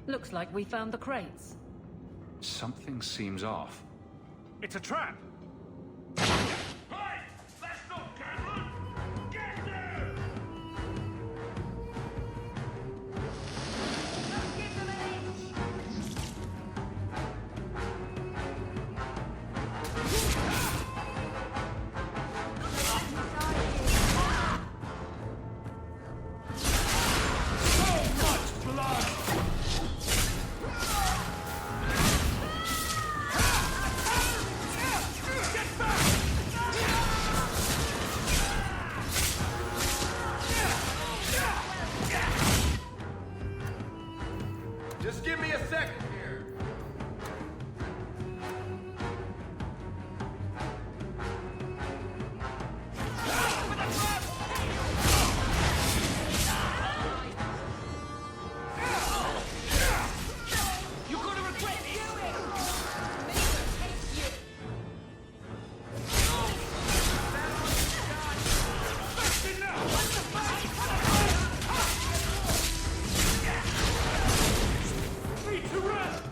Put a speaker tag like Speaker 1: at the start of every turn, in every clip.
Speaker 1: Looks like we found the crates.
Speaker 2: Something seems off.
Speaker 3: It's a trap!
Speaker 4: Hey! That's not Cameron! Get there!
Speaker 5: Just give me a second here.
Speaker 4: You're gonna regret it! That's enough! Need to rest!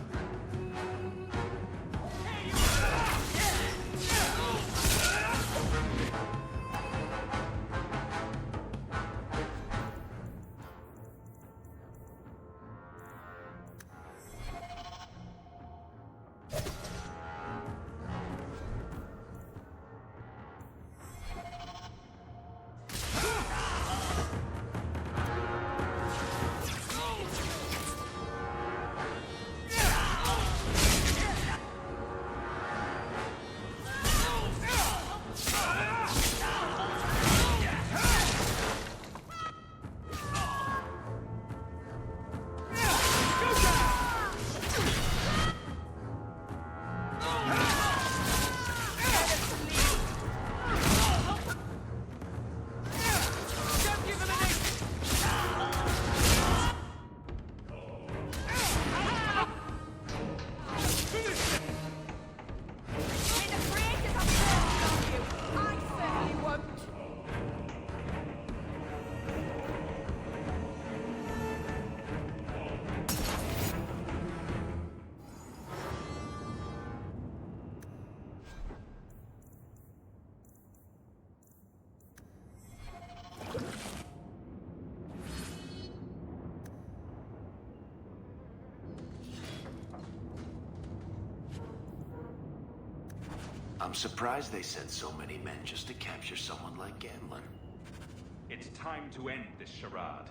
Speaker 6: I'm surprised they sent so many men just to capture someone like Aveline.
Speaker 3: It's time to end this charade.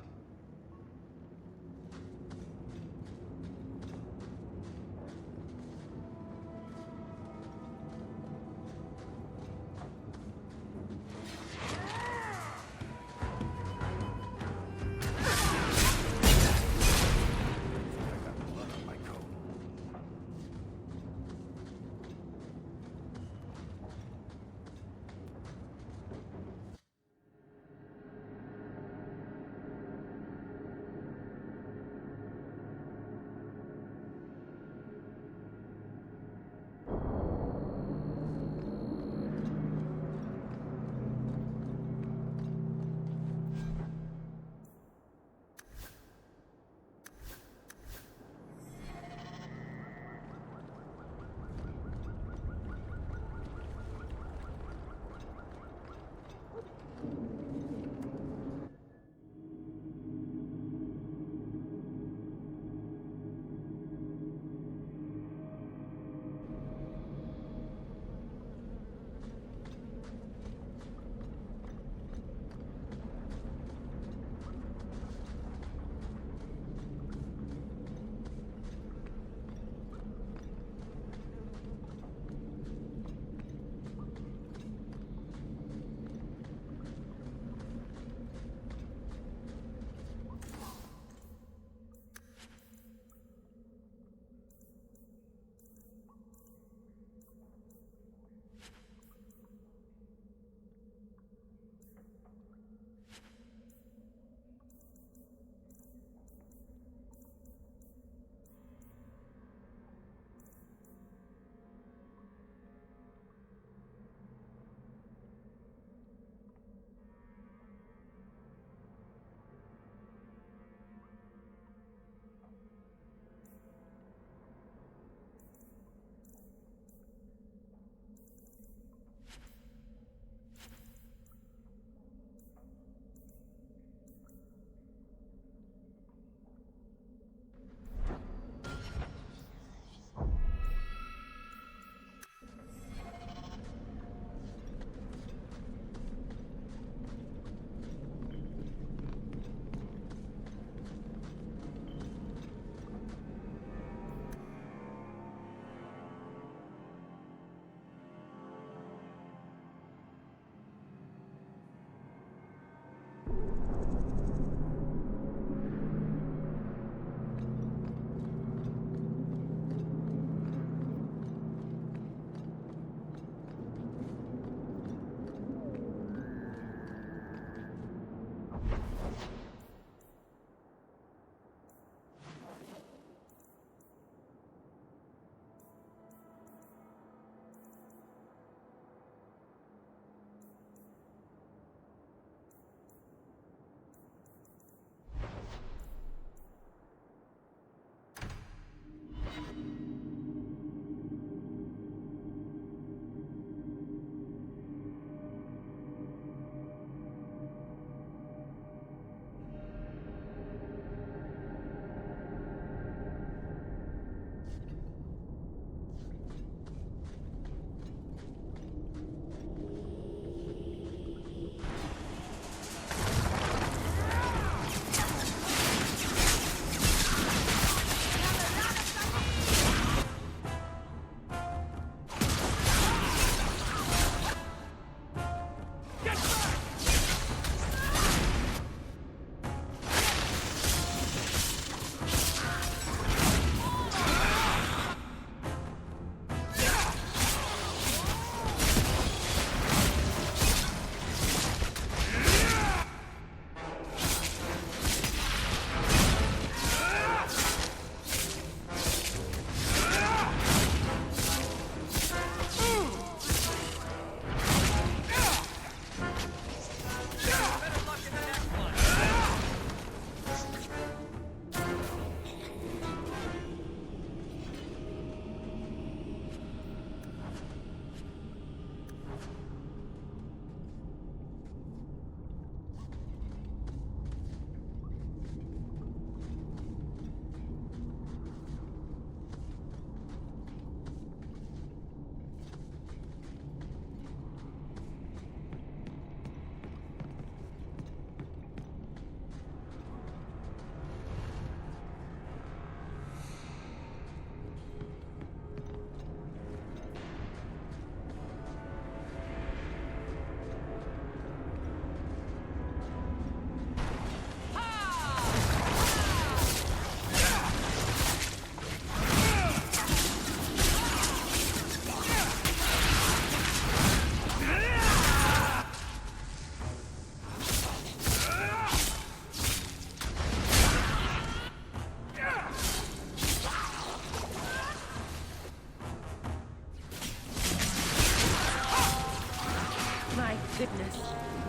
Speaker 7: goodness.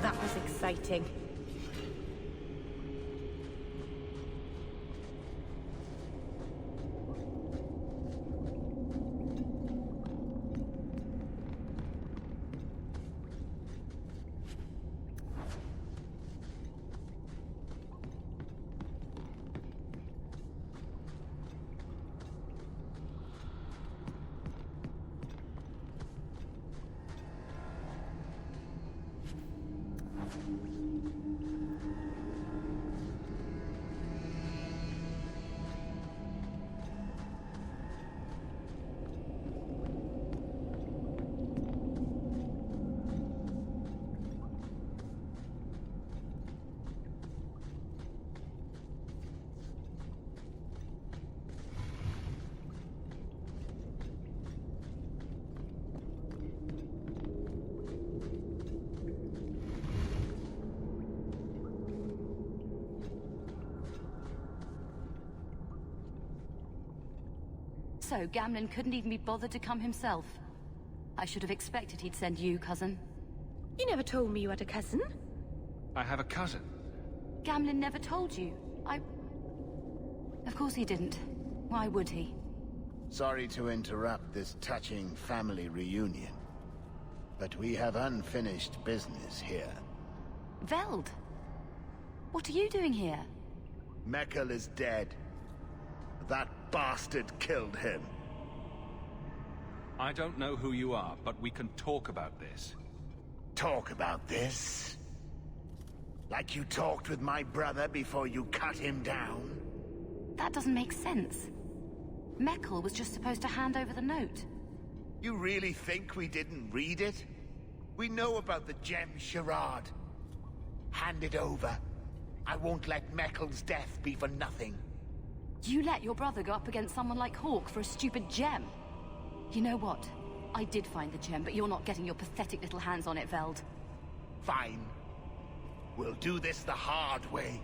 Speaker 7: That was exciting.
Speaker 1: So, Gamlen couldn't even be bothered to come himself. I should have expected he'd send you, cousin.
Speaker 7: You never told me you had a cousin.
Speaker 2: I have a cousin.
Speaker 1: Gamlen never told you. Of course he didn't. Why would he?
Speaker 8: Sorry to interrupt this touching family reunion, but we have unfinished business here.
Speaker 1: Veld! What are you doing here?
Speaker 8: Merril is dead. That bastard killed him.
Speaker 2: I don't know who you are, but we can talk about this.
Speaker 8: Talk about this? Like you talked with my brother before you cut him down?
Speaker 1: That doesn't make sense. Merril was just supposed to hand over the note.
Speaker 8: You really think we didn't read it? We know about the gem charade. Hand it over. I won't let Merril's death be for nothing.
Speaker 1: You let your brother go up against someone like Hawke for a stupid gem. You know what? I did find the gem, but you're not getting your pathetic little hands on it, Veld.
Speaker 8: Fine. We'll do this the hard way.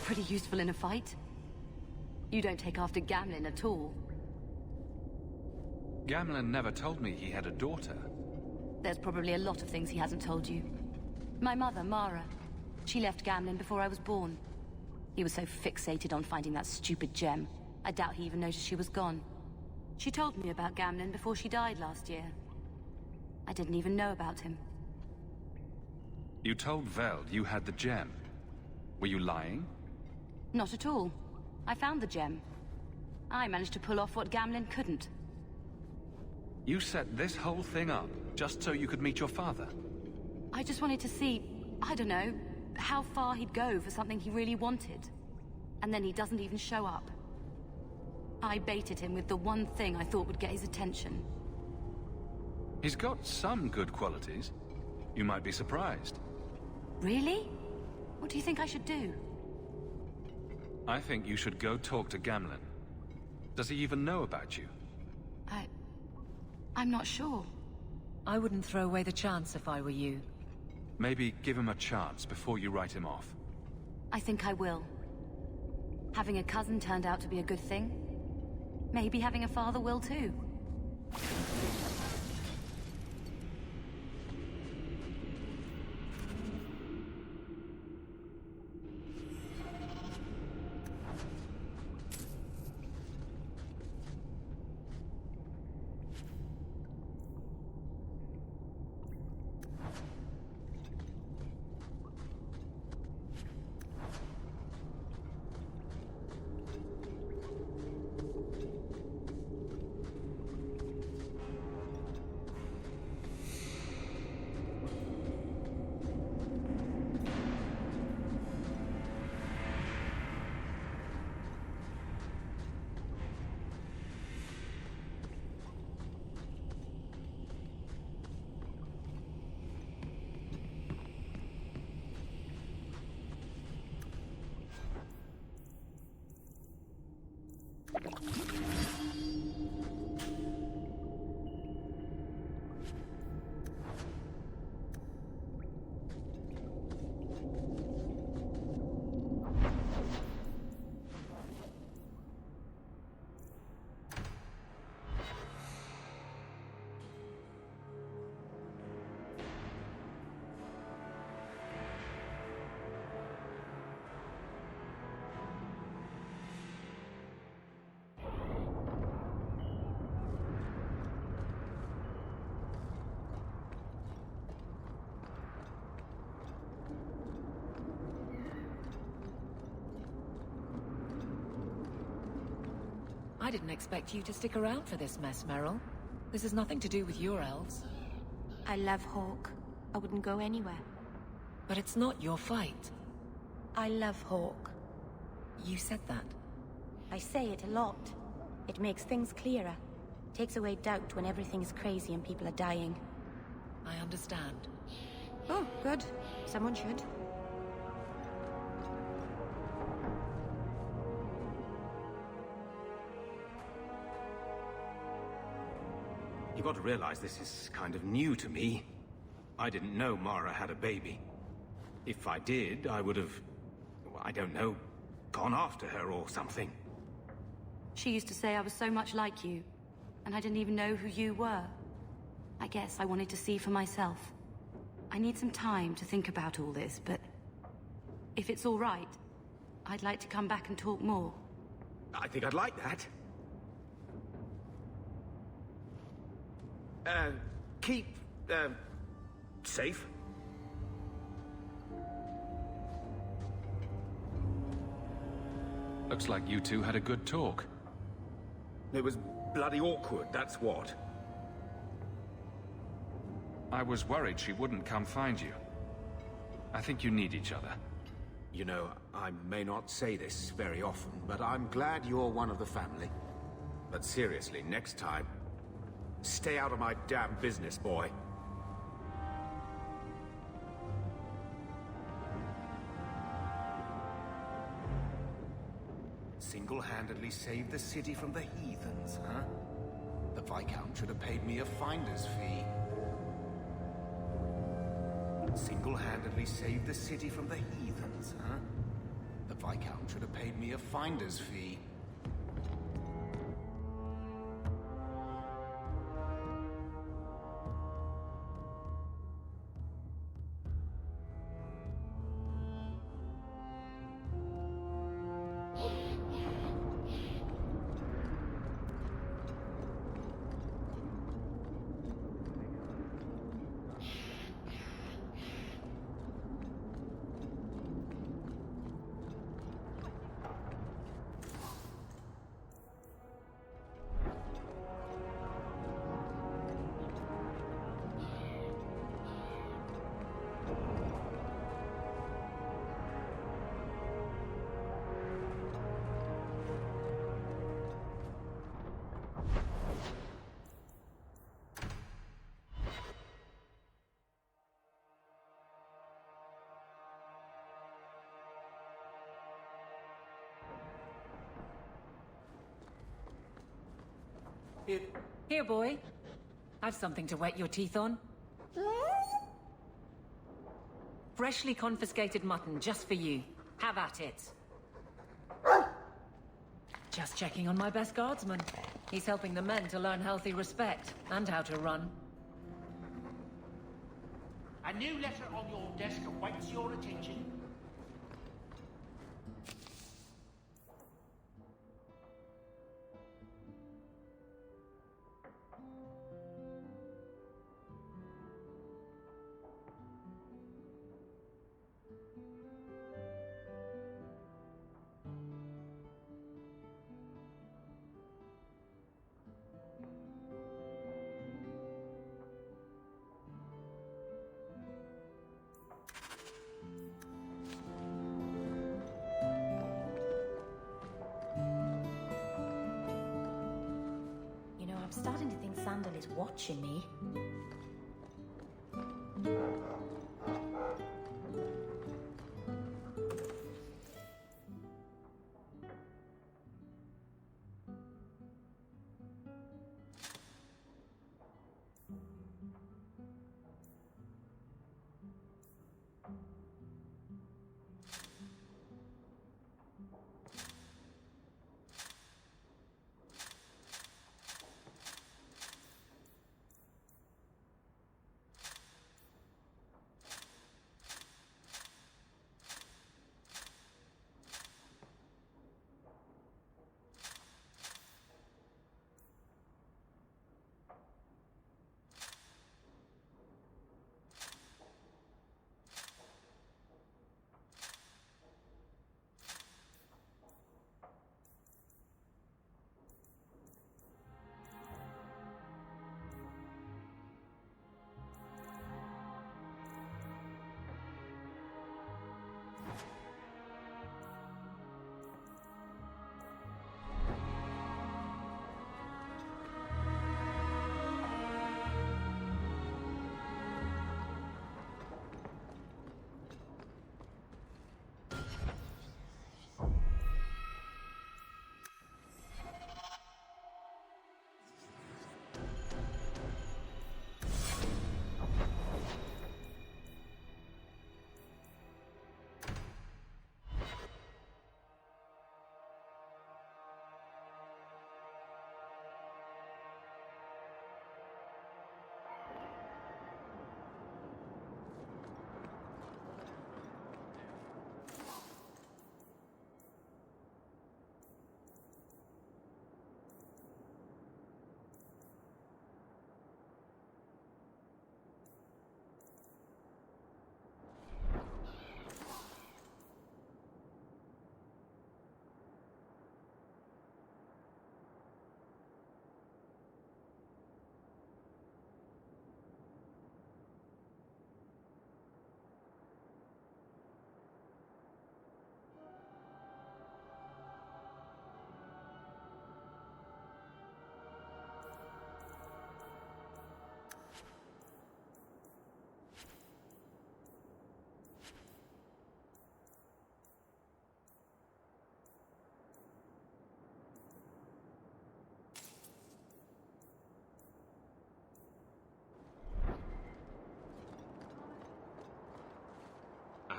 Speaker 1: Pretty useful in a fight. You don't take after Gamlen at all.
Speaker 2: Gamlen never told me he had a daughter.
Speaker 1: There's probably a lot of things he hasn't told you. My mother, Mara, she left Gamlen before I was born. He was so fixated on finding that stupid gem, I doubt he even noticed she was gone. She told me about Gamlen before she died last year. I didn't even know about him.
Speaker 2: You told Veld you had the gem. Were you lying?
Speaker 1: Not at all. I found the gem. I managed to pull off what Gamlen couldn't.
Speaker 2: You set this whole thing up just so you could meet your father?
Speaker 1: I just wanted to see, I don't know, how far he'd go for something he really wanted. And then he doesn't even show up. I baited him with the one thing I thought would get his attention.
Speaker 2: He's got some good qualities. You might be surprised.
Speaker 1: Really? What do you think I should do?
Speaker 2: I think you should go talk to Gamlen. Does he even know about you?
Speaker 1: I'm not sure.
Speaker 9: I wouldn't throw away the chance if I were you.
Speaker 2: Maybe give him a chance before you write him off.
Speaker 1: I think I will. Having a cousin turned out to be a good thing. Maybe having a father will too.
Speaker 9: I didn't expect you to stick around for this mess, Merril. This has nothing to do with your elves.
Speaker 7: I love Hawke. I wouldn't go anywhere.
Speaker 9: But it's not your fight.
Speaker 7: I love Hawke.
Speaker 9: You said that.
Speaker 7: I say it a lot. It makes things clearer. Takes away doubt when everything is crazy and people are dying.
Speaker 9: I understand.
Speaker 7: Oh, good. Someone should.
Speaker 10: You've got to realize this is kind of new to me. I didn't know Mara had a baby. If I did, I would have, I don't know, gone after her or something.
Speaker 1: She used to say I was so much like you, and I didn't even know who you were. I guess I wanted to see for myself. I need some time to think about all this, but if it's all right, I'd like to come back and talk more.
Speaker 10: I think I'd like that. Keep, safe.
Speaker 2: Looks like you two had a good talk.
Speaker 10: It was bloody awkward, that's what.
Speaker 2: I was worried she wouldn't come find you. I think you need each other.
Speaker 10: You know, I may not say this very often, but I'm glad you're one of the family. But seriously, next time, stay out of my damn business, boy. Single-handedly saved the city from the heathens, huh? The Viscount should have paid me a finder's fee. Single-handedly saved the city from the heathens, huh? The Viscount should have paid me a finder's fee.
Speaker 9: Here, boy. I've something to wet your teeth on. Freshly confiscated mutton, just for you. Have at it. Just checking on my best guardsman. He's helping the men to learn healthy respect, and how to run.
Speaker 11: A new letter on your desk awaits your attention.
Speaker 7: I'm starting to think Sandal is watching me.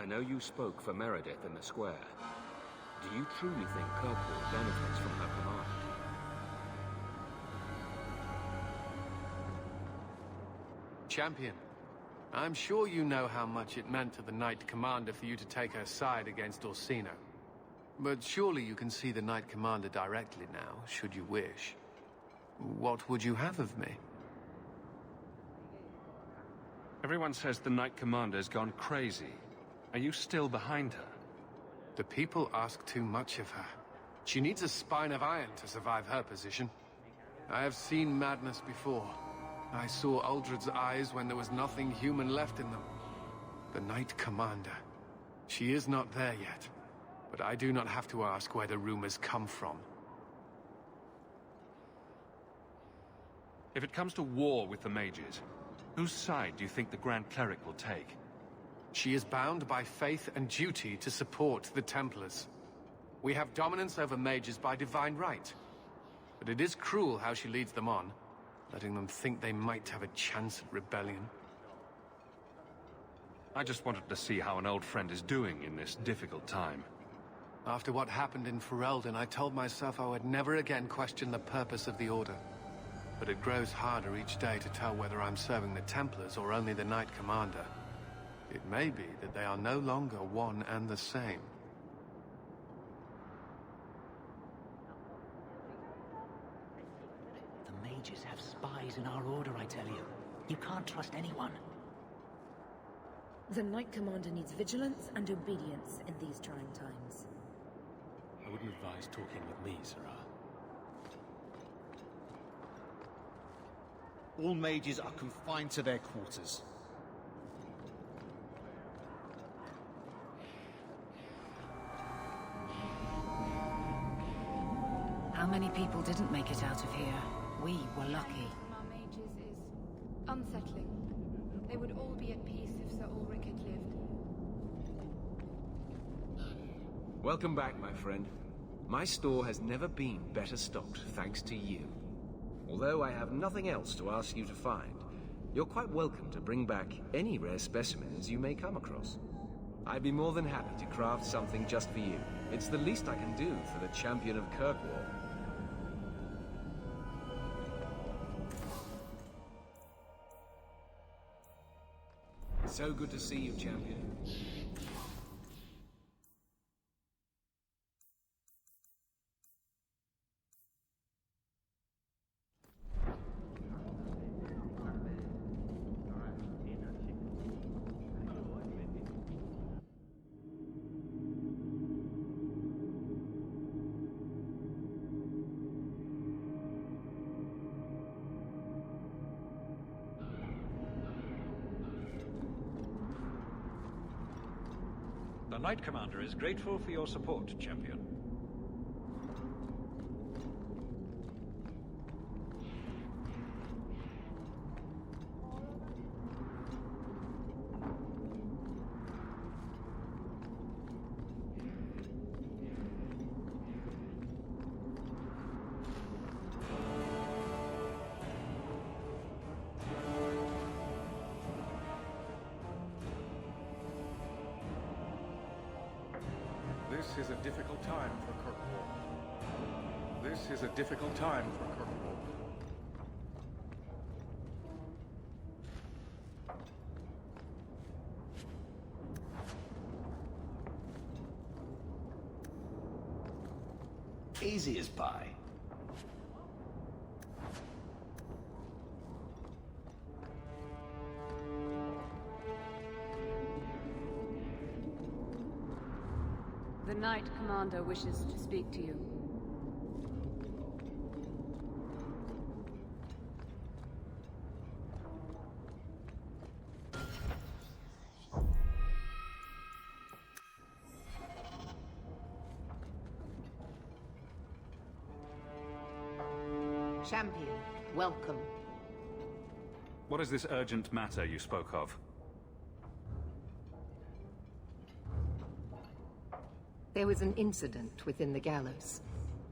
Speaker 12: I know you spoke for Meredith in the square. Do you truly think Kirkwood benefits from her command?
Speaker 5: Champion, I'm sure you know how much it meant to the Knight Commander for you to take her side against Orsino. But surely you can see the Knight Commander directly now, should you wish. What would you have of me?
Speaker 2: Everyone says the Knight Commander's gone crazy. Are you still behind her?
Speaker 5: The people ask too much of her. She needs a spine of iron to survive her position. I have seen madness before. I saw Uldred's eyes when there was nothing human left in them. The Knight Commander. She is not there yet. But I do not have to ask where the rumors come from.
Speaker 2: If it comes to war with the mages, whose side do you think the Grand Cleric will take?
Speaker 5: She is bound by faith and duty to support the Templars. We have dominance over mages by divine right. but it is cruel how she leads them on, letting them think they might have a chance at rebellion.
Speaker 2: I just wanted to see how an old friend is doing in this difficult time.
Speaker 5: After what happened in Ferelden, I told myself I would never again question the purpose of the Order. But it grows harder each day to tell whether I'm serving the Templars or only the Knight Commander. It may be that they are no longer one and the same.
Speaker 13: The mages have spies in our Order, I tell you. You can't trust anyone.
Speaker 14: The Knight Commander needs vigilance and obedience in these trying times.
Speaker 15: I wouldn't advise talking with me, Sarah.
Speaker 16: All mages are confined to their quarters.
Speaker 9: How many people didn't make it out of here? We were lucky.
Speaker 17: Our mages is unsettling. They would all be at peace if Sir Ulrich had lived.
Speaker 12: Welcome back, my friend. My store has never been better stocked, thanks to you. Although I have nothing else to ask you to find, you're quite welcome to bring back any rare specimens you may come across. I'd be more than happy to craft something just for you. It's the least I can do for the champion of Kirkwall. So good to see you, champion.
Speaker 3: The Knight Commander is grateful for your support, champion.
Speaker 18: This is a difficult time for Kirkwall. This is a difficult time for Kirkwall.
Speaker 6: Easy as pie.
Speaker 19: The Knight Commander wishes to speak to you.
Speaker 20: Champion, welcome.
Speaker 2: What is this urgent matter you spoke of?
Speaker 20: There was an incident within the gallows.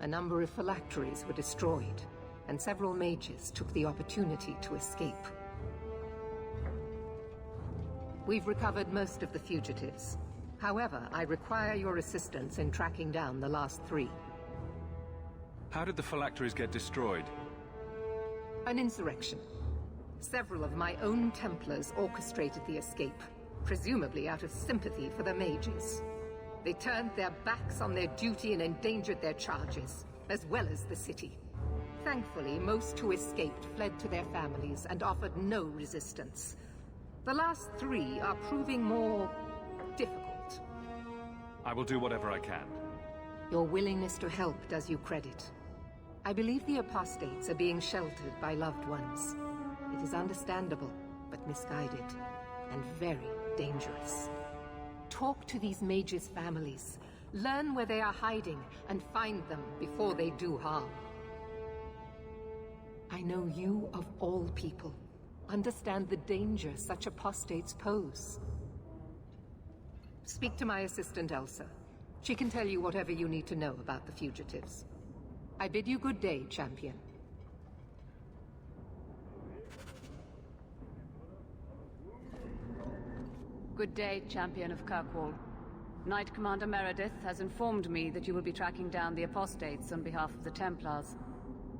Speaker 20: A number of phylacteries were destroyed, and several mages took the opportunity to escape. We've recovered most of the fugitives. However, I require your assistance in tracking down the last 3.
Speaker 2: How did the phylacteries get destroyed?
Speaker 20: An insurrection. Several of my own Templars orchestrated the escape, presumably out of sympathy for the mages. They turned their backs on their duty and endangered their charges, as well as the city. Thankfully, most who escaped fled to their families and offered no resistance. The last 3 are proving more difficult.
Speaker 2: I will do whatever I can.
Speaker 20: Your willingness to help does you credit. I believe the apostates are being sheltered by loved ones. It is understandable, but misguided, and very dangerous. Talk to these mages' families. Learn where they are hiding, and find them before they do harm. I know you, of all people, understand the danger such apostates pose. Speak to my assistant, Elsa. She can tell you whatever you need to know about the fugitives. I bid you good day, champion.
Speaker 19: Good day, champion of Kirkwall. Knight Commander Meredith has informed me that you will be tracking down the apostates on behalf of the Templars.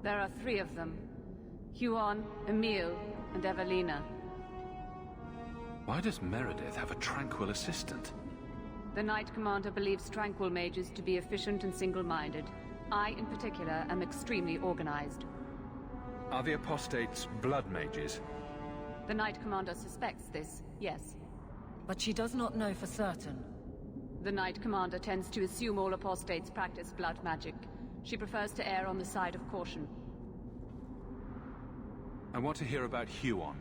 Speaker 19: There are 3 of them. Huon, Emile, and Evelina.
Speaker 2: Why does Meredith have a tranquil assistant?
Speaker 19: The Knight Commander believes tranquil mages to be efficient and single-minded. I, in particular, am extremely organized.
Speaker 2: Are the apostates blood mages?
Speaker 19: The Knight Commander suspects this, yes.
Speaker 9: But she does not know for certain.
Speaker 19: The Knight Commander tends to assume all apostates practice blood magic. She prefers to err on the side of caution.
Speaker 2: I want to hear about Huon.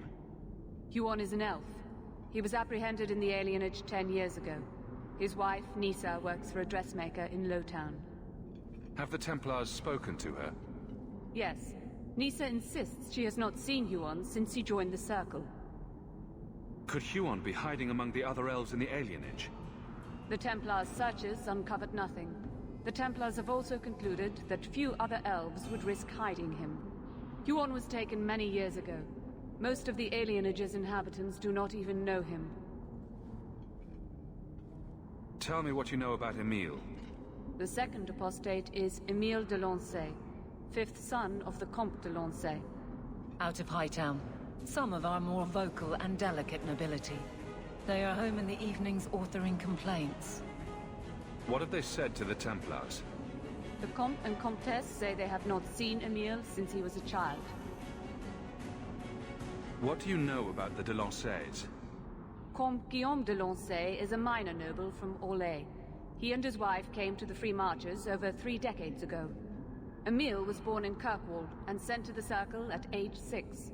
Speaker 19: Huon is an elf. He was apprehended in the alienage 10 years ago. His wife, Nisa, works for a dressmaker in Lowtown.
Speaker 2: Have the Templars spoken to her?
Speaker 19: Yes. Nisa insists she has not seen Huon since he joined the Circle.
Speaker 2: Could Huon be hiding among the other elves in the alienage?
Speaker 19: The Templars' searches uncovered nothing. The Templars have also concluded that few other elves would risk hiding him. Huon was taken many years ago. Most of the alienage's inhabitants do not even know him.
Speaker 2: Tell me what you know about Emile.
Speaker 19: The second apostate is Emile de Lancey, 5th son of the Comte de Lancey.
Speaker 9: Out of Hightown. Some of our more vocal and delicate nobility. They are home in the evenings authoring complaints.
Speaker 2: What have they said to the Templars?
Speaker 19: The Comte and Comtesse say they have not seen Emile since he was a child.
Speaker 2: What do you know about the de Lanceys?
Speaker 19: Comte Guillaume de Lancey is a minor noble from Orlais. He and his wife came to the Free Marches over 3 decades ago. Emile was born in Kirkwall and sent to the Circle at age 6.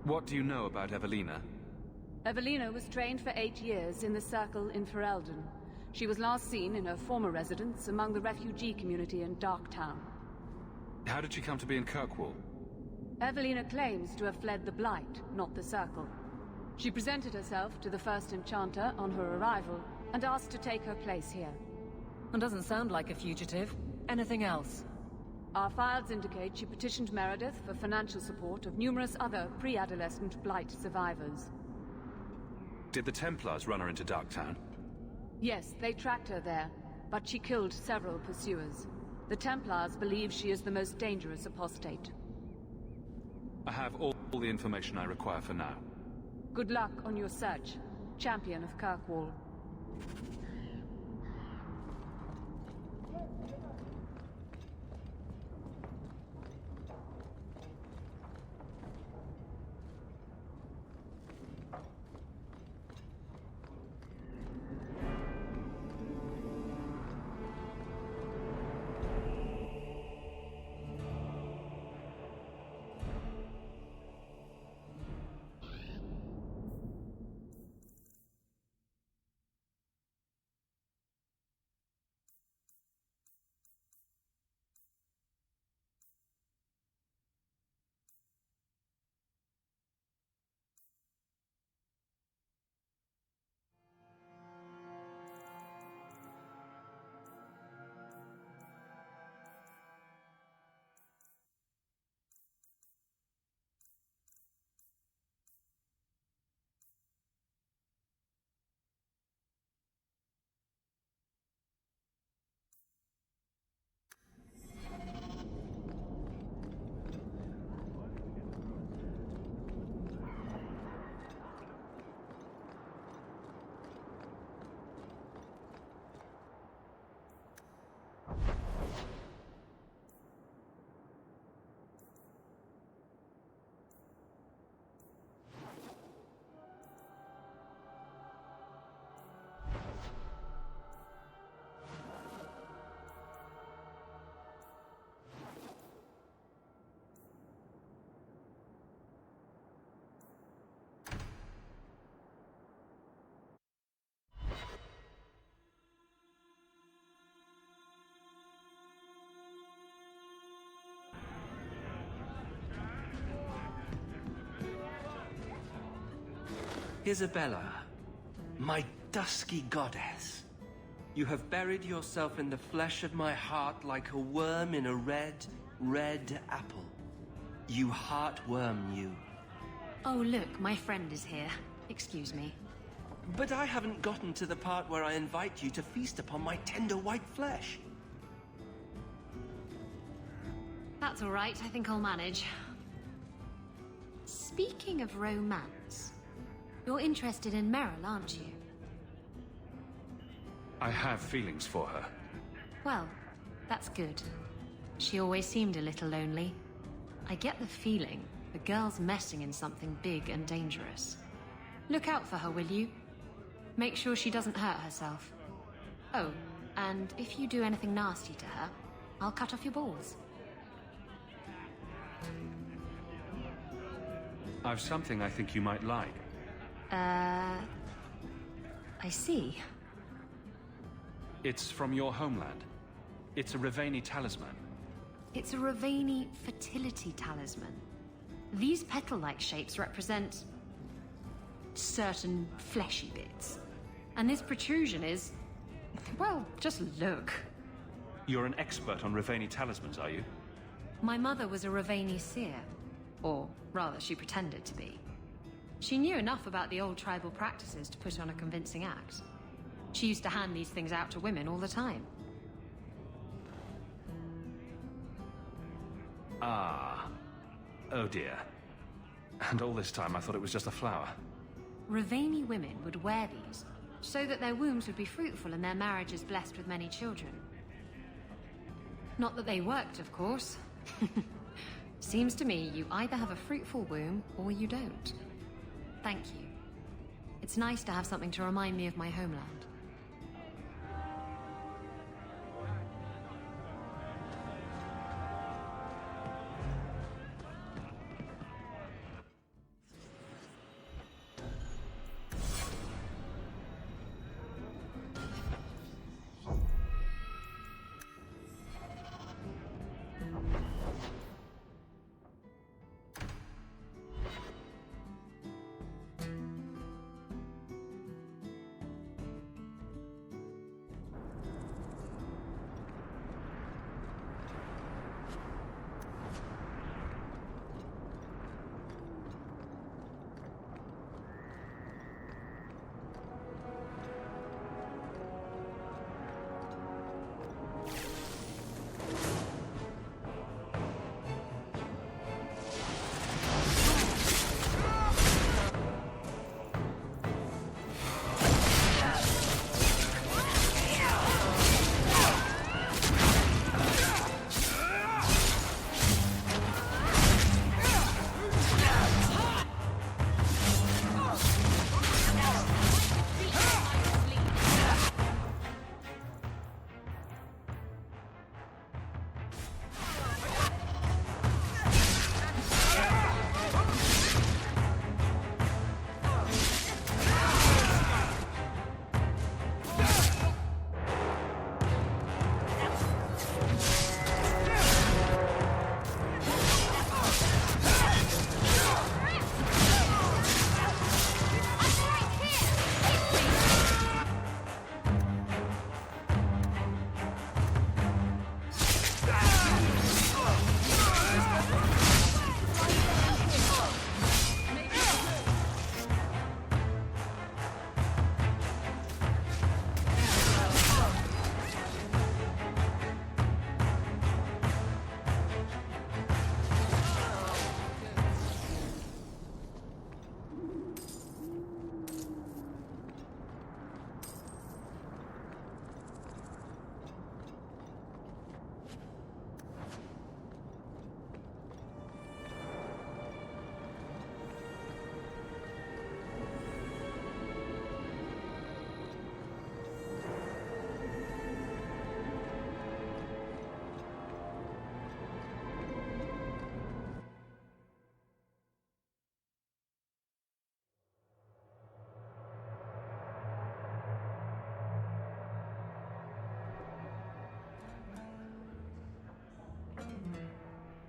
Speaker 2: What do you know about Evelina?
Speaker 19: Evelina was trained for 8 years in the Circle in Ferelden. She was last seen in her former residence among the refugee community in Darktown.
Speaker 2: How did she come to be in Kirkwall?
Speaker 19: Evelina claims to have fled the Blight, not the Circle. She presented herself to the first Enchanter on her arrival and asked to take her place here.
Speaker 9: And doesn't sound like a fugitive. Anything else?
Speaker 19: Our files indicate she petitioned Meredith for financial support of numerous other pre-adolescent Blight survivors.
Speaker 2: Did the Templars run her into Darktown?
Speaker 19: Yes, they tracked her there, but she killed several pursuers. The Templars believe she is the most dangerous apostate.
Speaker 2: I have all the information I require for now.
Speaker 19: Good luck on your search, champion of Kirkwall.
Speaker 6: Isabella, my dusky goddess.
Speaker 21: You have buried yourself in the flesh of my heart like a worm in a red apple. You heartworm, you.
Speaker 22: Oh, look, my friend is here. Excuse me.
Speaker 21: But I haven't gotten to the part where I invite you to feast upon my tender white flesh.
Speaker 22: That's all right. I think I'll manage. Speaking of romance, you're interested in Merril, aren't you?
Speaker 2: I have feelings for her.
Speaker 22: Well, that's good. She always seemed a little lonely. I get the feeling the girl's messing in something big and dangerous. Look out for her, will you? Make sure she doesn't hurt herself. Oh, and if you do anything nasty to her, I'll cut off your balls.
Speaker 2: I've something I think you might like.
Speaker 22: I see.
Speaker 2: It's from your homeland. It's a Raveni talisman.
Speaker 22: It's a Raveni fertility talisman. These petal-like shapes represent certain fleshy bits. And this protrusion is... well, just look.
Speaker 2: You're an expert on Raveni talismans, are you?
Speaker 22: My mother was a Raveni seer. Or, rather, she pretended to be. She knew enough about the old tribal practices to put on a convincing act. She used to hand these things out to women all the time.
Speaker 2: Ah. Oh dear. And all this time I thought it was just a flower.
Speaker 22: Raveni women would wear these, so that their wombs would be fruitful and their marriages blessed with many children. Not that they worked, of course. Seems to me you either have a fruitful womb, or you don't. Thank you. It's nice to have something to remind me of my homeland.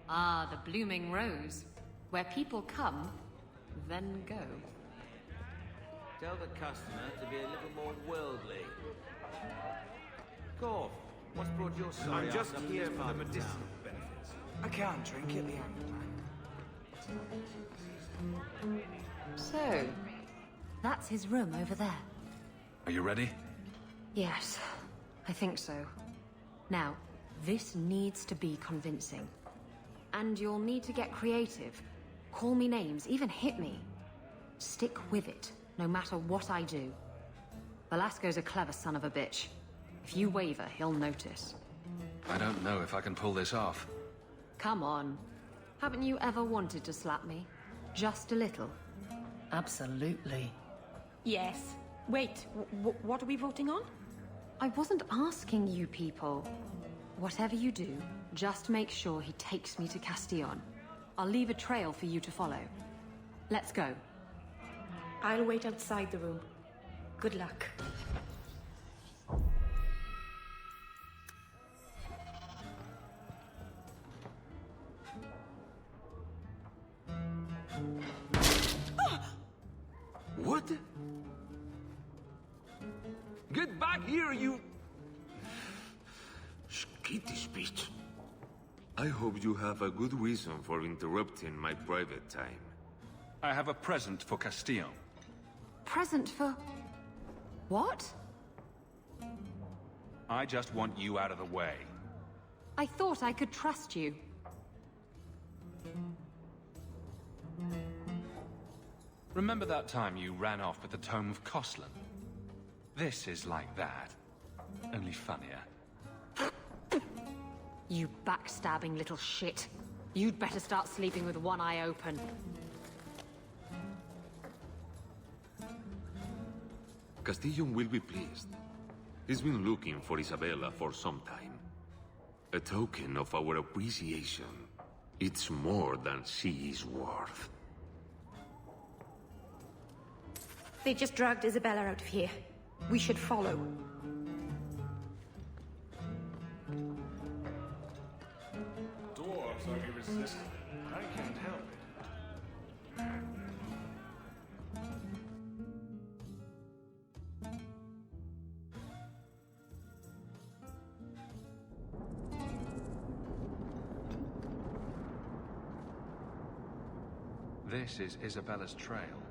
Speaker 22: Ah, the blooming rose. Where people come, then go.
Speaker 4: Tell the customer to be a little more worldly. Corf, what's brought your sorry
Speaker 10: I'm just
Speaker 4: ass up to
Speaker 10: here
Speaker 4: this
Speaker 10: for
Speaker 4: part
Speaker 10: the
Speaker 4: of
Speaker 10: medicinal
Speaker 4: town?
Speaker 10: benefits. I can't drink at the Aveline.
Speaker 22: So, that's his room over there.
Speaker 2: Are you ready?
Speaker 22: Yes, I think so. Now, this needs to be convincing. And you'll need to get creative. Call me names, even hit me. Stick with it, no matter what I do. Velasco's a clever son of a bitch. If you waver, he'll notice.
Speaker 2: I don't know if I can pull this off.
Speaker 22: Come on. Haven't you ever wanted to slap me? Just a little?
Speaker 9: Absolutely.
Speaker 7: Yes. Wait, what are we voting on?
Speaker 22: I wasn't asking you people. Whatever you do, just make sure he takes me to Castillon. I'll leave a trail for you to follow. Let's go.
Speaker 7: I'll wait outside the room. Good luck.
Speaker 12: What? Get back here, you...
Speaker 8: Skitty speech. I hope you have a good reason for interrupting my private time.
Speaker 2: I have a present for Castillon.
Speaker 22: Present for... what?
Speaker 2: I just want you out of the way.
Speaker 22: I thought I could trust you.
Speaker 2: Remember that time you ran off with the Tome of Koslan? This is like that, only funnier.
Speaker 22: You backstabbing little shit. You'd better start sleeping with one eye open.
Speaker 8: Castillon will be pleased. He's been looking for Isabella for some time. A token of our appreciation. It's more than she is worth.
Speaker 7: They just dragged Isabella out of here. We should follow.
Speaker 18: Dwarves are irresistible. I can't help it.
Speaker 2: This is Isabella's trail.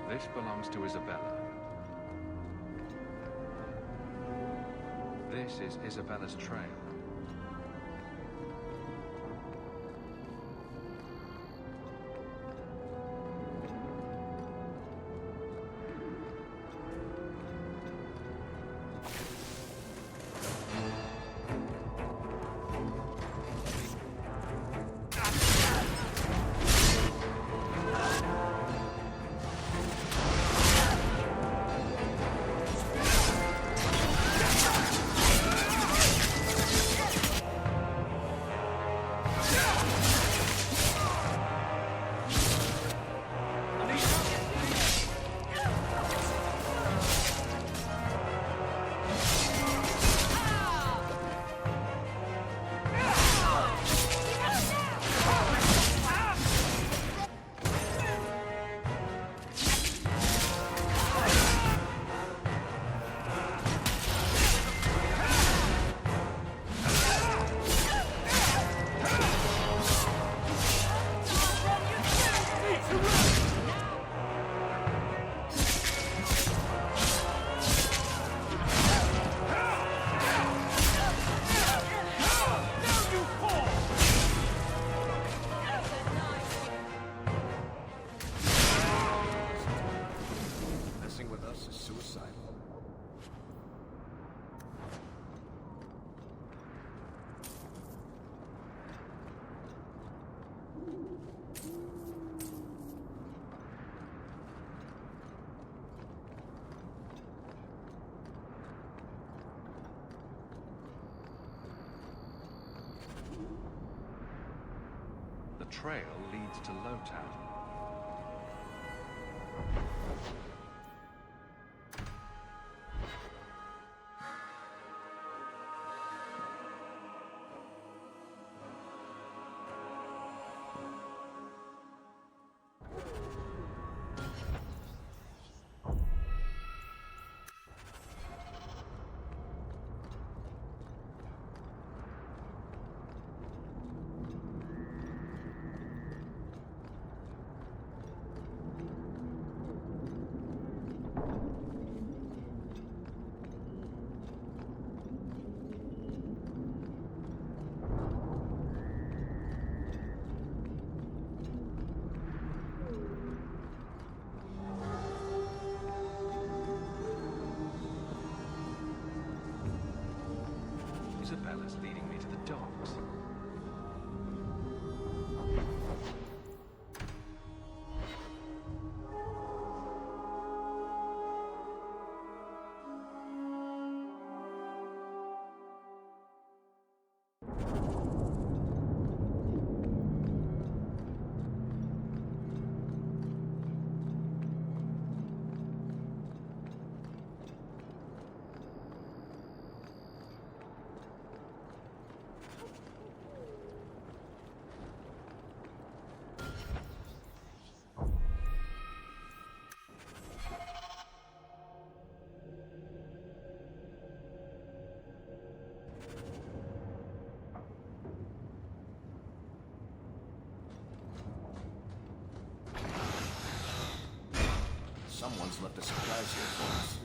Speaker 2: This belongs to Isabella. This is Isabella's trail. The trail leads to Lowtown. Isabella's leading me to the docks.
Speaker 6: Someone's left a surprise here for us.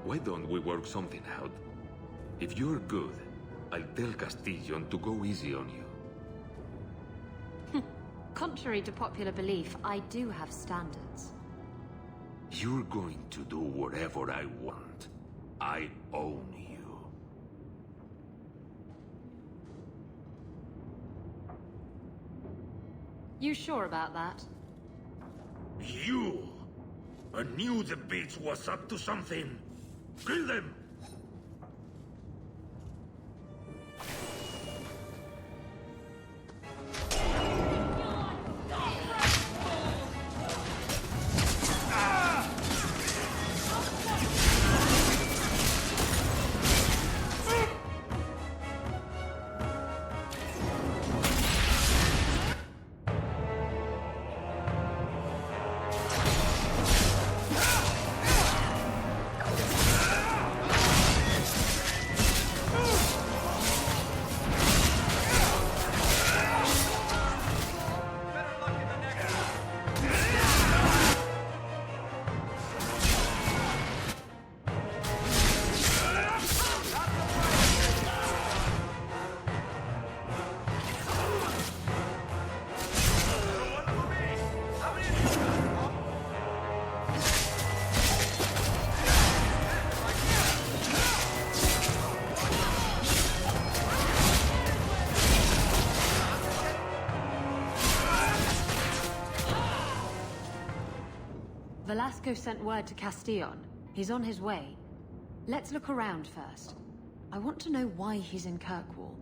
Speaker 8: Why don't we work something out? If you're good, I'll tell Castillon to go easy on you.
Speaker 22: Contrary to popular belief, I do have standards.
Speaker 8: You're going to do whatever I want. I own you.
Speaker 22: You sure about that?
Speaker 8: You! I knew the bitch was up to something. Kill them!
Speaker 22: Velasco sent word to Castillon. He's on his way. Let's look around first. I want to know why he's in Kirkwall.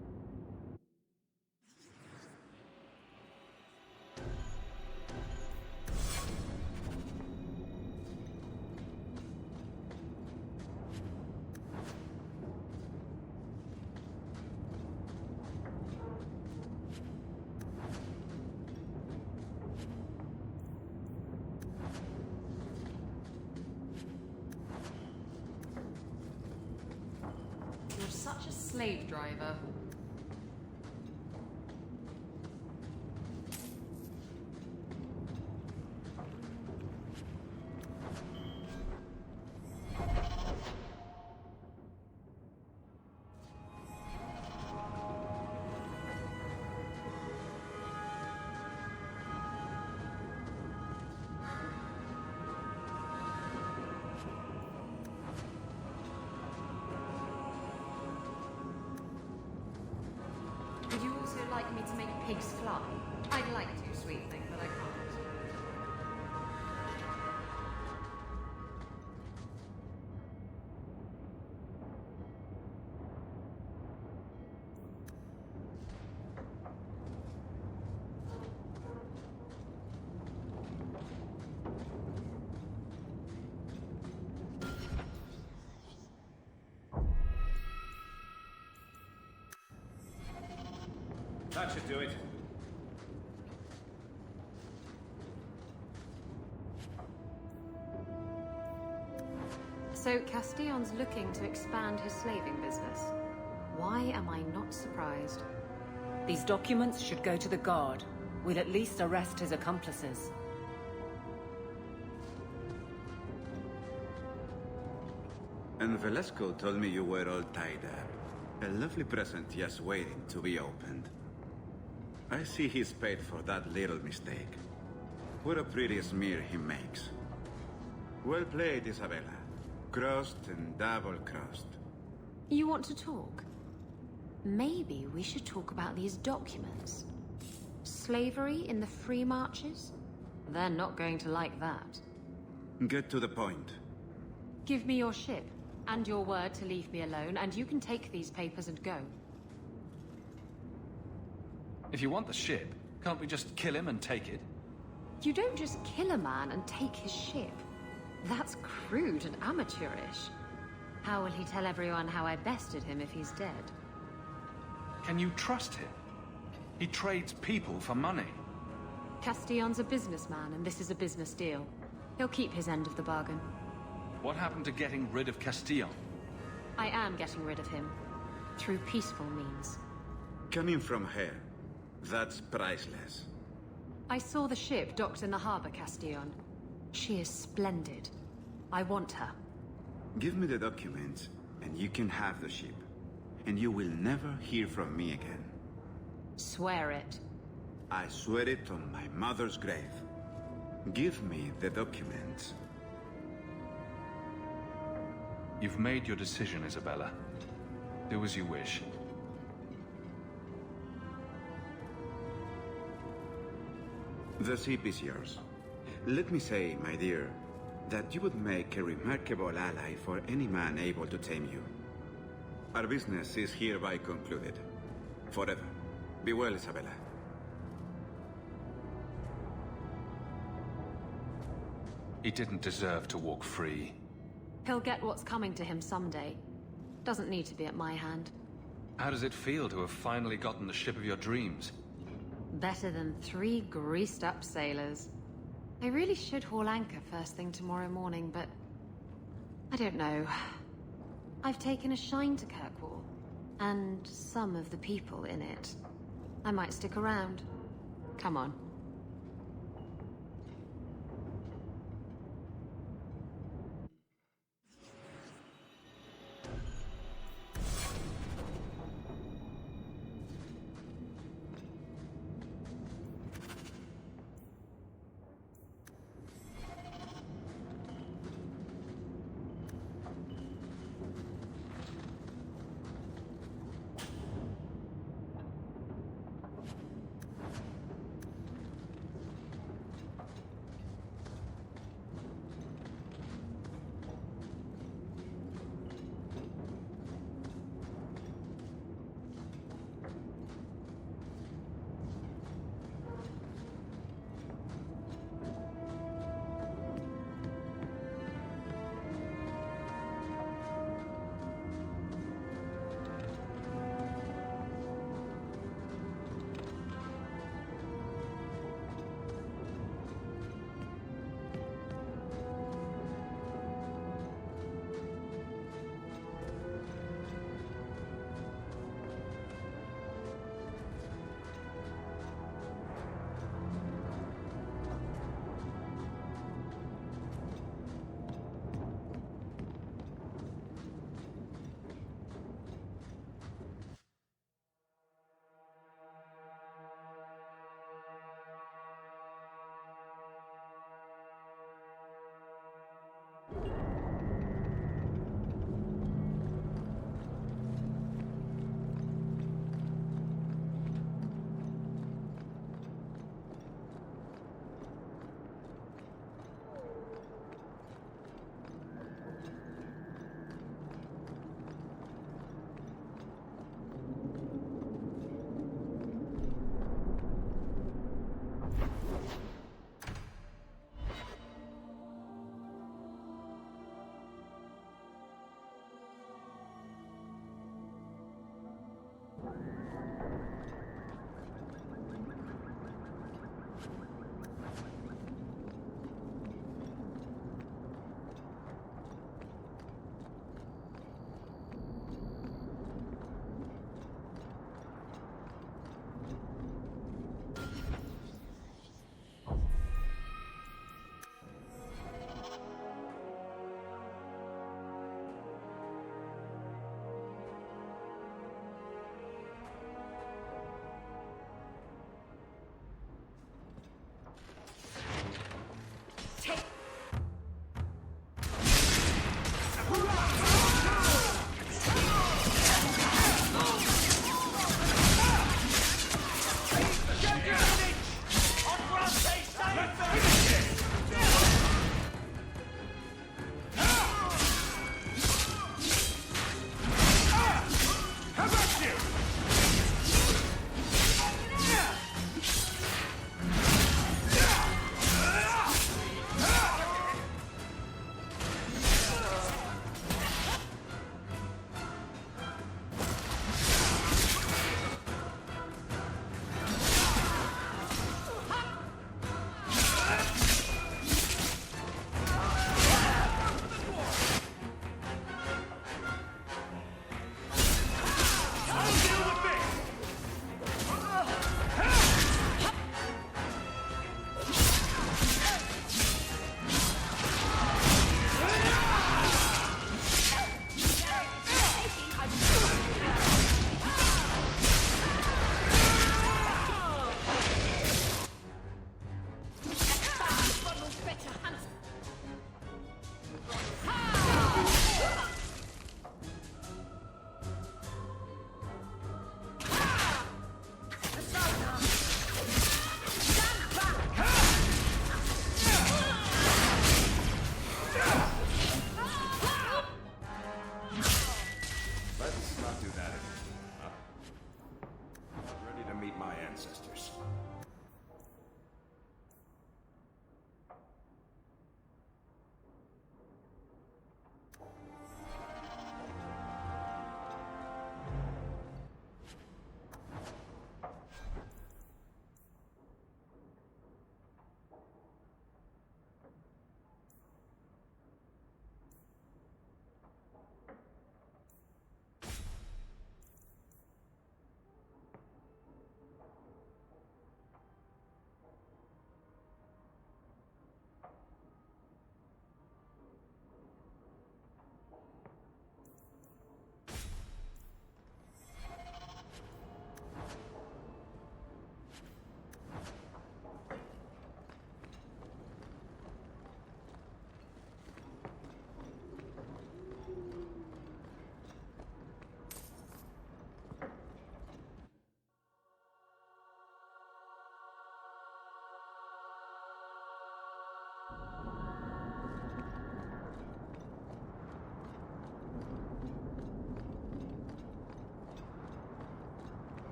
Speaker 22: You're such a slave driver. Would you also like me to make pigs fly? I'd like to, sweet thing, but I can't.
Speaker 10: That should do it.
Speaker 22: So Castillon's looking to expand his slaving business. Why am I not surprised?
Speaker 9: These documents should go to the guard. We'll at least arrest his accomplices.
Speaker 1: And Velasco told me you were all tied up. A lovely present just waiting to be opened. I see he's paid for that little mistake. What a pretty smear he makes. Well played, Isabella. Crossed and double-crossed.
Speaker 22: You want to talk? Maybe we should talk about these documents. Slavery in the free marches? They're not going to like that.
Speaker 1: Get to the point.
Speaker 22: Give me your ship, and your word to leave me alone, and you can take these papers and go.
Speaker 2: If you want the ship, can't we just kill him and take it?
Speaker 22: You don't just kill a man and take his ship. That's crude and amateurish. How will he tell everyone how I bested him if he's dead?
Speaker 2: Can you trust him? He trades people for money.
Speaker 22: Castillon's a businessman, and this is a business deal. He'll keep his end of the bargain.
Speaker 2: What happened to getting rid of Castillon?
Speaker 22: I am getting rid of him. Through peaceful means.
Speaker 1: Coming from her, that's priceless.
Speaker 22: I saw the ship docked in the harbor, Castillon. She is splendid. I want her.
Speaker 1: Give me the documents, and you can have the ship. And you will never hear from me again.
Speaker 22: Swear it.
Speaker 1: I swear it on my mother's grave. Give me the documents.
Speaker 2: You've made your decision, Isabella. Do as you wish.
Speaker 1: The ship is yours. Let me say, my dear, that you would make a remarkable ally for any man able to tame you. Our business is hereby concluded. Forever. Be well, Isabella.
Speaker 2: He didn't deserve to walk free.
Speaker 22: He'll get what's coming to him someday. Doesn't need to be at my hand.
Speaker 2: How does it feel to have finally gotten the ship of your dreams?
Speaker 22: Better than 3 greased-up sailors. I really should haul anchor first thing tomorrow morning, but... I don't know. I've taken a shine to Kirkwall, and some of the people in it. I might stick around. Come on.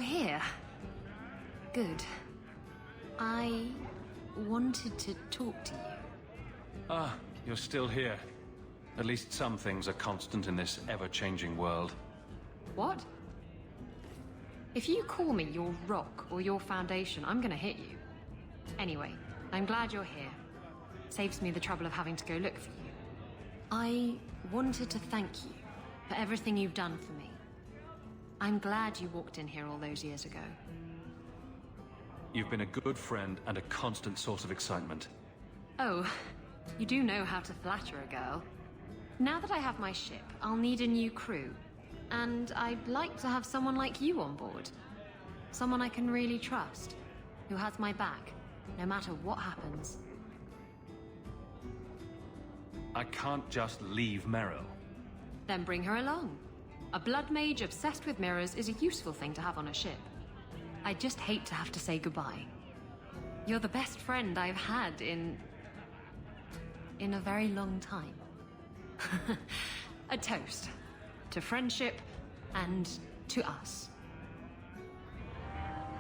Speaker 22: here. Good. I wanted to talk to you.
Speaker 2: Ah, you're still here. At least some things are constant in this ever-changing world.
Speaker 22: What? If you call me your rock or your foundation, I'm gonna hit you. Anyway, I'm glad you're here. Saves me the trouble of having to go look for you. I wanted to thank you for everything you've done for me. I'm glad you walked in here all those years ago.
Speaker 2: You've been a good friend and a constant source of excitement.
Speaker 22: Oh, you do know how to flatter a girl. Now that I have my ship, I'll need a new crew. And I'd like to have someone like you on board. Someone I can really trust, who has my back, no matter what happens.
Speaker 2: I can't just leave Merril.
Speaker 22: Then bring her along. A blood mage obsessed with mirrors is a useful thing to have on a ship. I just hate to have to say goodbye. You're the best friend I've had in a very long time. A toast. To friendship, and to us.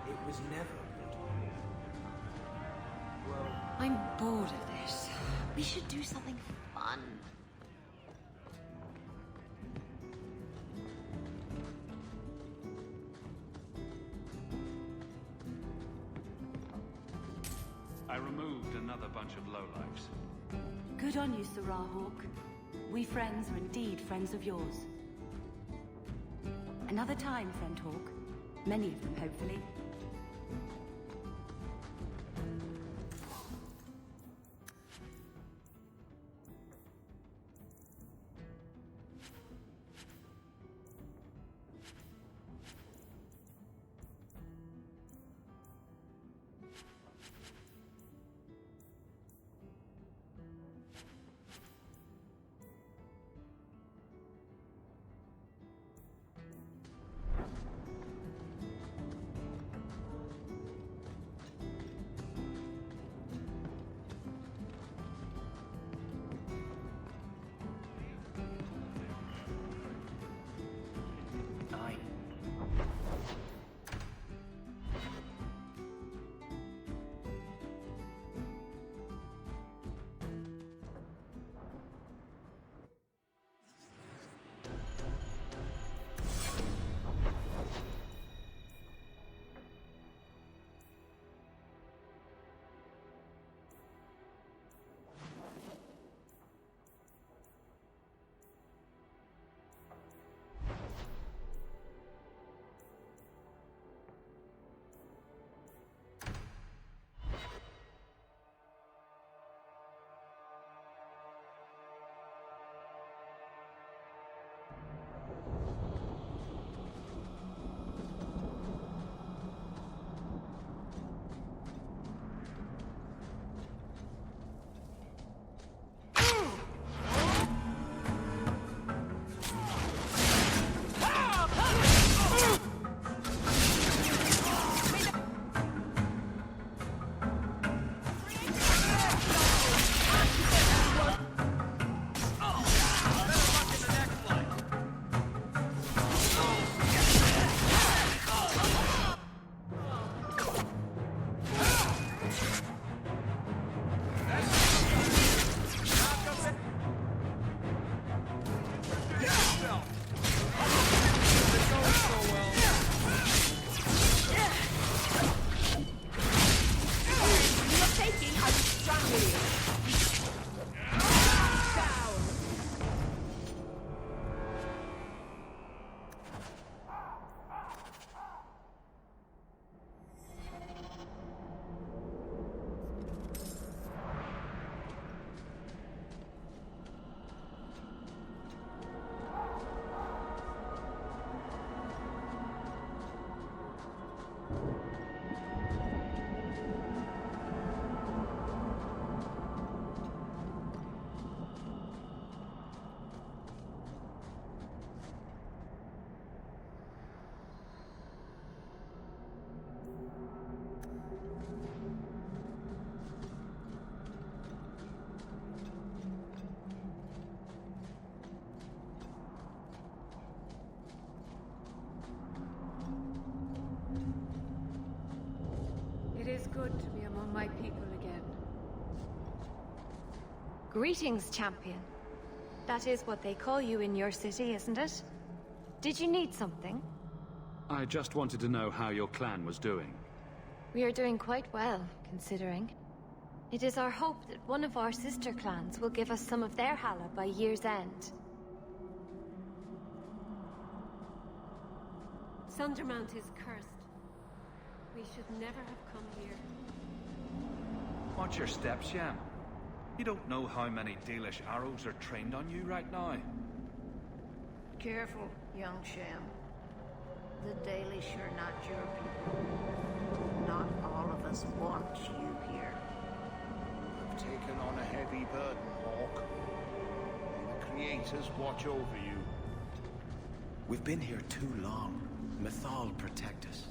Speaker 13: It was never good. Well...
Speaker 22: I'm bored of this. We should do something fun.
Speaker 2: I removed another bunch of lowlifes.
Speaker 5: Good on you, Sirrah Hawke. We friends are indeed friends of yours. Another time, friend Hawke. Many of them, hopefully.
Speaker 17: is good to be among my people again.
Speaker 7: Greetings, champion. That is what they call you in your city, isn't it? Did you need something?
Speaker 2: I just wanted to know how your clan was doing.
Speaker 7: We are doing quite well, considering. It is our hope that one of our sister clans will give us some of their Hala by year's end. Sundermount is cursed. We should never have come here.
Speaker 2: Watch your steps, Yam. You don't know how many Dalish arrows are trained on you right now.
Speaker 11: Careful, young Sham. The Dalish are not your people. Not all of us want you here.
Speaker 16: You've taken on a heavy burden, Hawke. May the Creators watch over you.
Speaker 6: We've been here too long. Mythal protect us.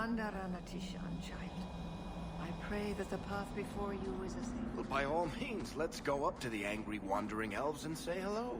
Speaker 11: Andaratishan, child. I pray that the path before you is a safe.
Speaker 6: Well, by all means, let's go up to the angry wandering elves and say hello.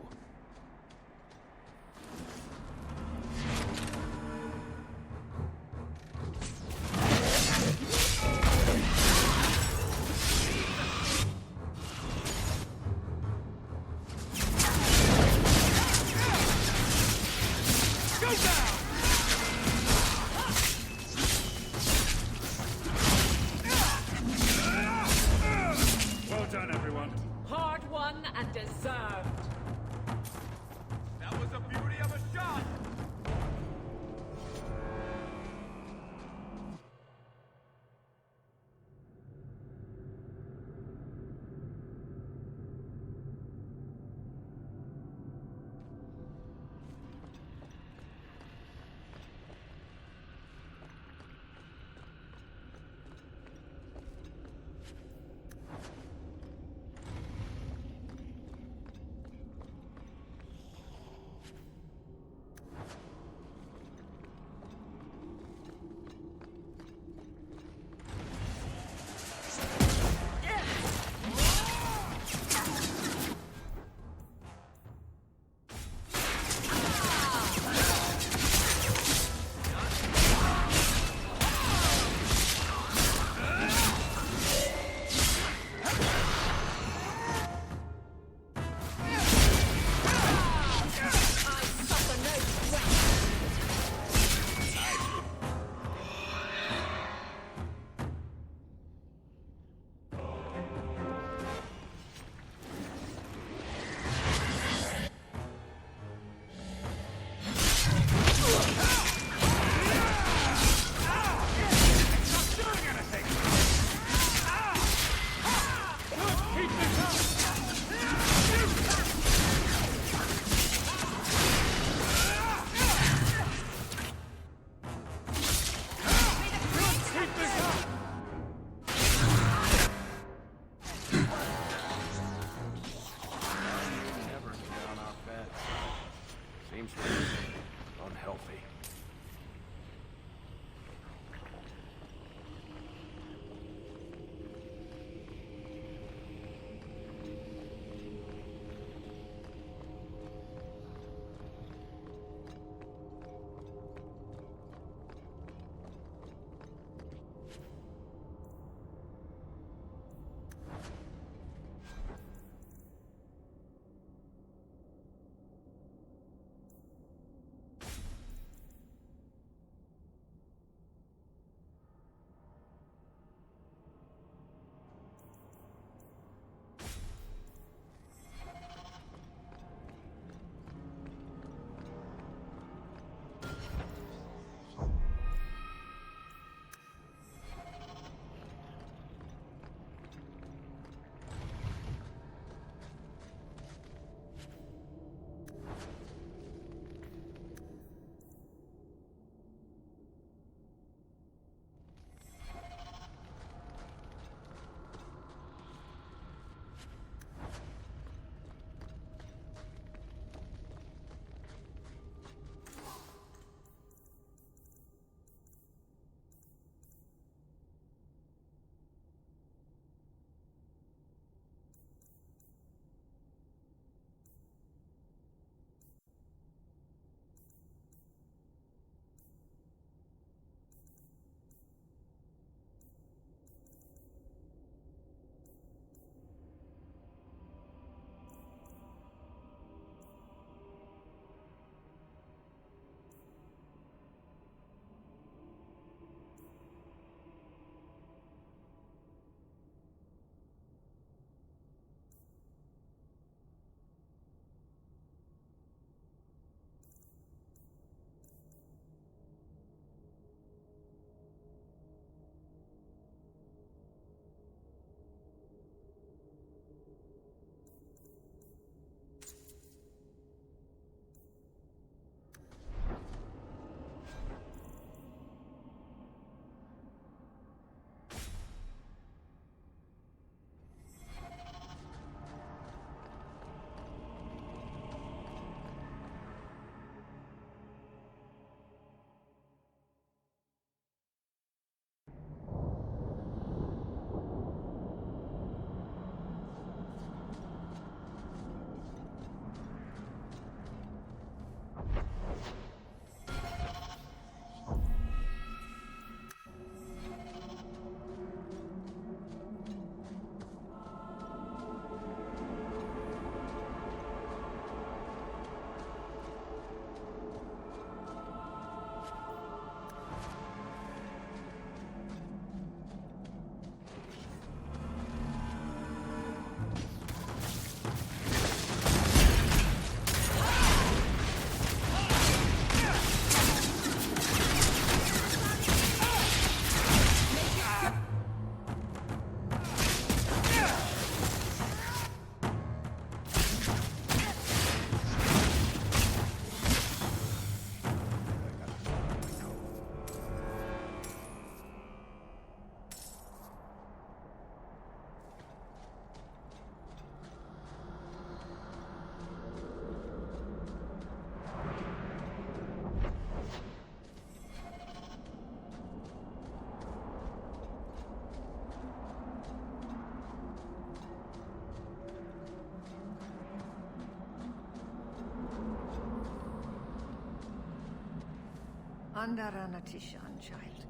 Speaker 11: Andaratishan, child.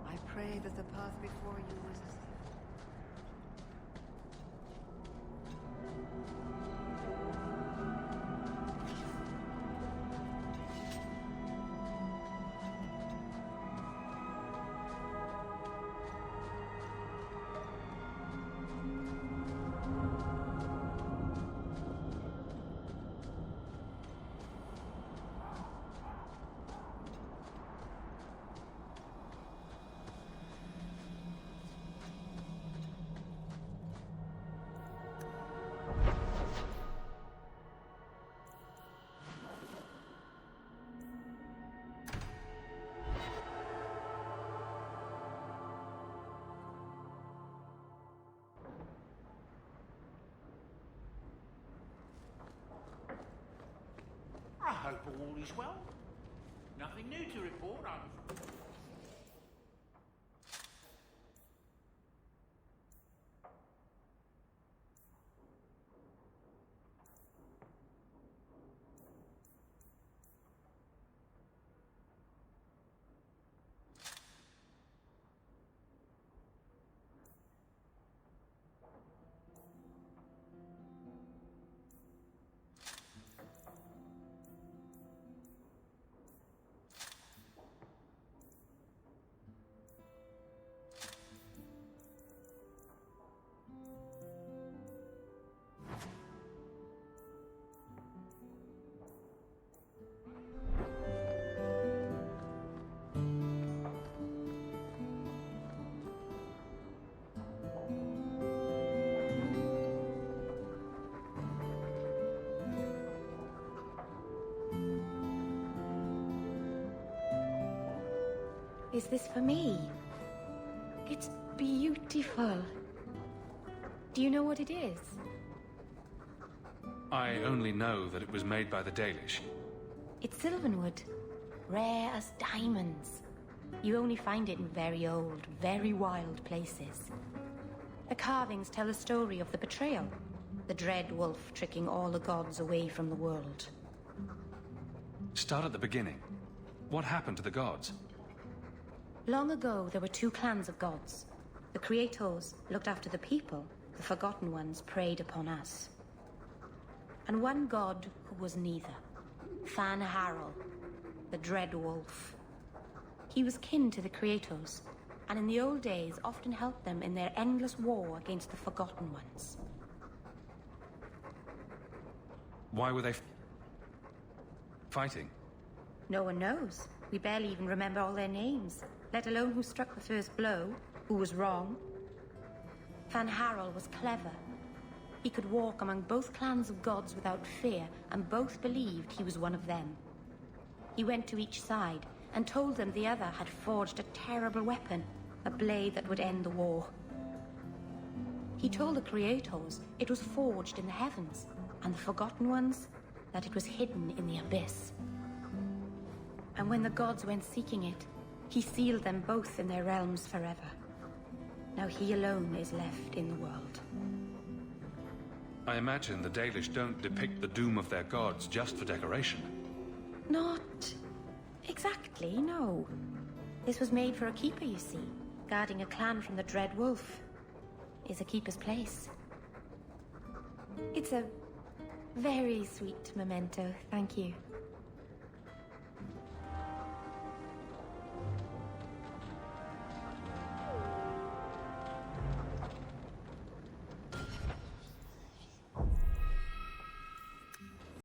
Speaker 11: I pray that the path before you is as
Speaker 13: I hope all is well. Nothing new to report,
Speaker 22: Is this for me? It's beautiful. Do you know what it is?
Speaker 2: I only know that it was made by the Dalish.
Speaker 22: It's sylvanwood. Rare as diamonds. You only find it in very old, very wild places. The carvings tell the story of the betrayal. The dread wolf tricking all the gods away from the world.
Speaker 2: Start at the beginning. What happened to the gods?
Speaker 22: Long ago, there were two clans of gods. The Creators looked after the people. The Forgotten Ones preyed upon us. And one god who was neither. Vanguard, the Dread Wolf. He was kin to the Creators, and in the old days often helped them in their endless war against the Forgotten Ones.
Speaker 2: Why were they fighting?
Speaker 22: No one knows. We barely even remember all their names, let alone who struck the first blow, who was wrong. Vanguard was clever. He could walk among both clans of gods without fear, and both believed he was one of them. He went to each side and told them the other had forged a terrible weapon, a blade that would end the war. He told the Creators it was forged in the heavens, and the Forgotten Ones that it was hidden in the abyss. And when the gods went seeking it, he sealed them both in their realms forever. Now he alone is left in the world.
Speaker 2: I imagine the Dalish don't depict the doom of their gods just for decoration.
Speaker 22: Not exactly, no. This was made for a keeper, you see. Guarding a clan from the Dread Wolf is a keeper's place. It's a very sweet memento, thank you.